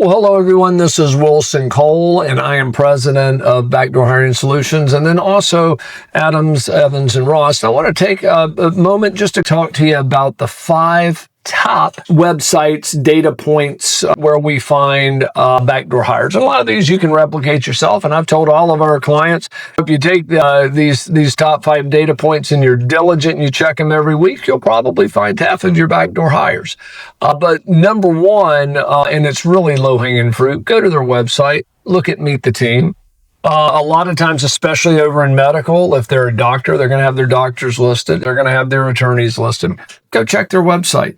Well, hello, everyone. This is Wilson Cole, and I am president of Backdoor Hiring Solutions, and then also Adams, Evans, and Ross. I want to take a moment just to talk to you about the 5 top websites, data points where we find backdoor hires. And a lot of these you can replicate yourself. And I've told all of our clients, if you take these top 5 data points and you're diligent and you check them every week, you'll probably find half of your backdoor hires. But number one, and it's really low-hanging fruit, go to their website, look at Meet the Team. A lot of times, especially over in medical, if they're a doctor, they're going to have their doctors listed. They're going to have their attorneys listed. Go check their website.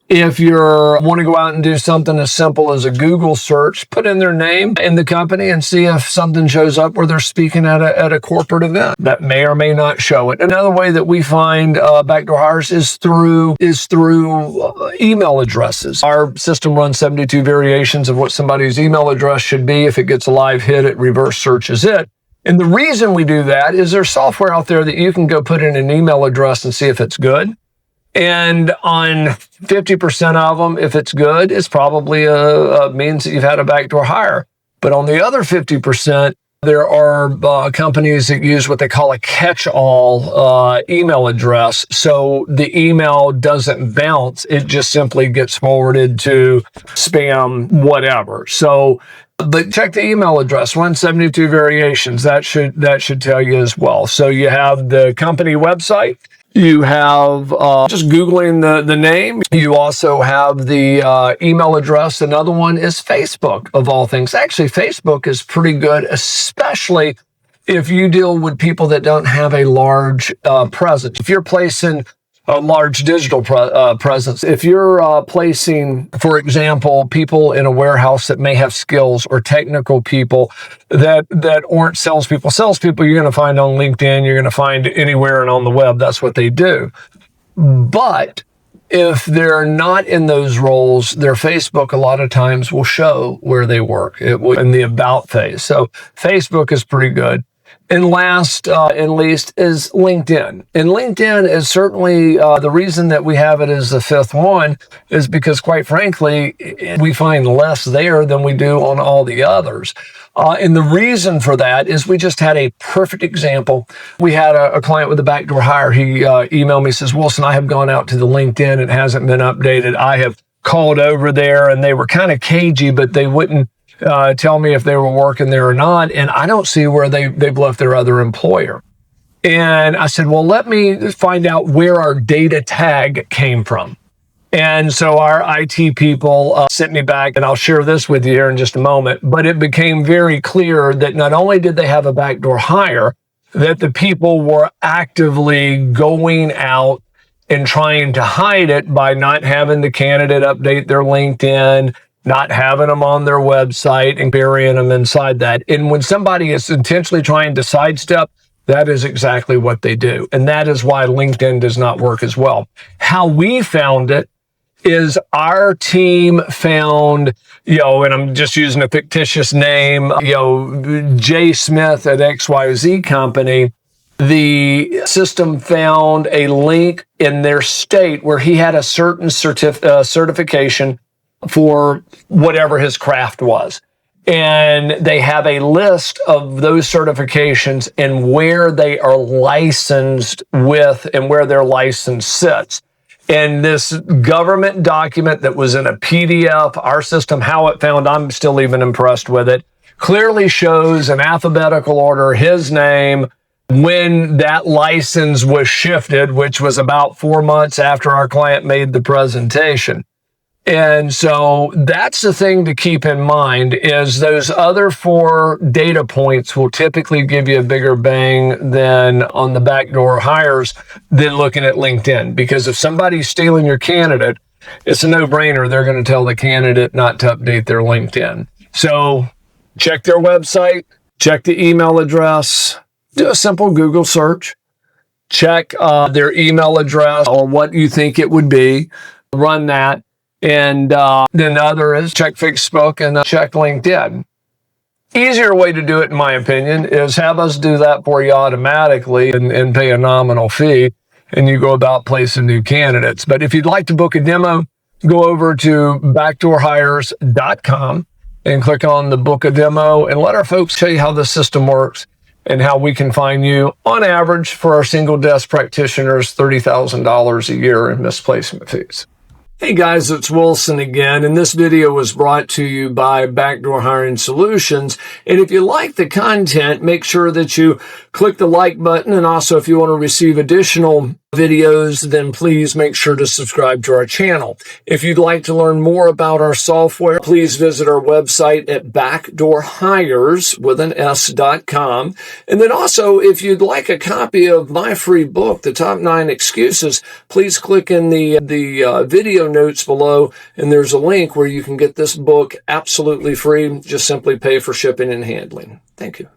If you want to go out and do something as simple as a Google search, put in their name in the company and see if something shows up where they're speaking at a corporate event. That may or may not show it. Another way that we find backdoor hires is through email addresses. Our system runs 72 variations of what somebody's email address should be. If it gets a live hit, it reverse searches it. And the reason we do that is there's software out there that you can go put in an email address and see if it's good. And on 50% of them, if it's good, it's probably means that you've had a backdoor hire. But on the other 50%, there are companies that use what they call a catch-all email address. So the email doesn't bounce. It just simply gets forwarded to spam, whatever. So, but check the email address, 172 variations. That should tell you as well. So you have the company website. You have just Googling the name. You also have the email address. Another one is Facebook, of all things. Actually, Facebook is pretty good, especially if you deal with people that don't have a large presence. If you're placing a large digital presence, if you're placing, for example, people in a warehouse that may have skills, or technical people that aren't salespeople. Salespeople you're going to find on LinkedIn, you're going to find anywhere and on the web. That's what they do. But if they're not in those roles, their Facebook a lot of times will show where they work. It will in the about phase. So Facebook is pretty good. And last and least is LinkedIn. And LinkedIn is certainly the reason that we have it as the 5th one is because, quite frankly, we find less there than we do on all the others. And the reason for that is we just had a perfect example. We had a client with a backdoor hire. He emailed me, says, Wilson, I have gone out to the LinkedIn. It hasn't been updated. I have called over there, and they were kind of cagey, but they wouldn't tell me if they were working there or not, and I don't see where they've left their other employer. And I said, well, let me find out where our data tag came from. And so our IT people sent me back, and I'll share this with you here in just a moment, but it became very clear that not only did they have a backdoor hire, that the people were actively going out and trying to hide it by not having the candidate update their LinkedIn, not having them on their website and burying them inside that. And when somebody is intentionally trying to sidestep, that is exactly what they do. And that is why LinkedIn does not work as well. How we found it is our team found, and I'm just using a fictitious name, Jay Smith at XYZ company. The system found a link in their state where he had a certain certification for whatever his craft was. And they have a list of those certifications and where they are licensed with and where their license sits. And this government document that was in a PDF, our system, how it found, I'm still even impressed with it, clearly shows in alphabetical order his name, when that license was shifted, which was about 4 months after our client made the presentation. And so that's the thing to keep in mind is those other 4 data points will typically give you a bigger bang than on the backdoor hires than looking at LinkedIn. Because if somebody's stealing your candidate, it's a no-brainer. They're going to tell the candidate not to update their LinkedIn. So check their website, check the email address, do a simple Google search, check their email address or what you think it would be, run that. And then the other is check Facebook and check LinkedIn. Easier way to do it, in my opinion, is have us do that for you automatically and pay a nominal fee, and you go about placing new candidates. But if you'd like to book a demo, go over to backdoorhires.com and click on the book a demo and let our folks show you how the system works and how we can find you, on average, for our single desk practitioners, $30,000 a year in misplacement fees. Hey guys, it's Wilson again, and this video was brought to you by Backdoor Hiring Solutions. And if you like the content, make sure that you click the like button. And also, if you want to receive additional videos, then please make sure to subscribe to our channel. If you'd like to learn more about our software, please visit our website at backdoorhires.com. And then also, if you'd like a copy of my free book, The Top 9 Excuses, please click in the video notes below, and there's a link where you can get this book absolutely free. Just simply pay for shipping and handling. Thank you.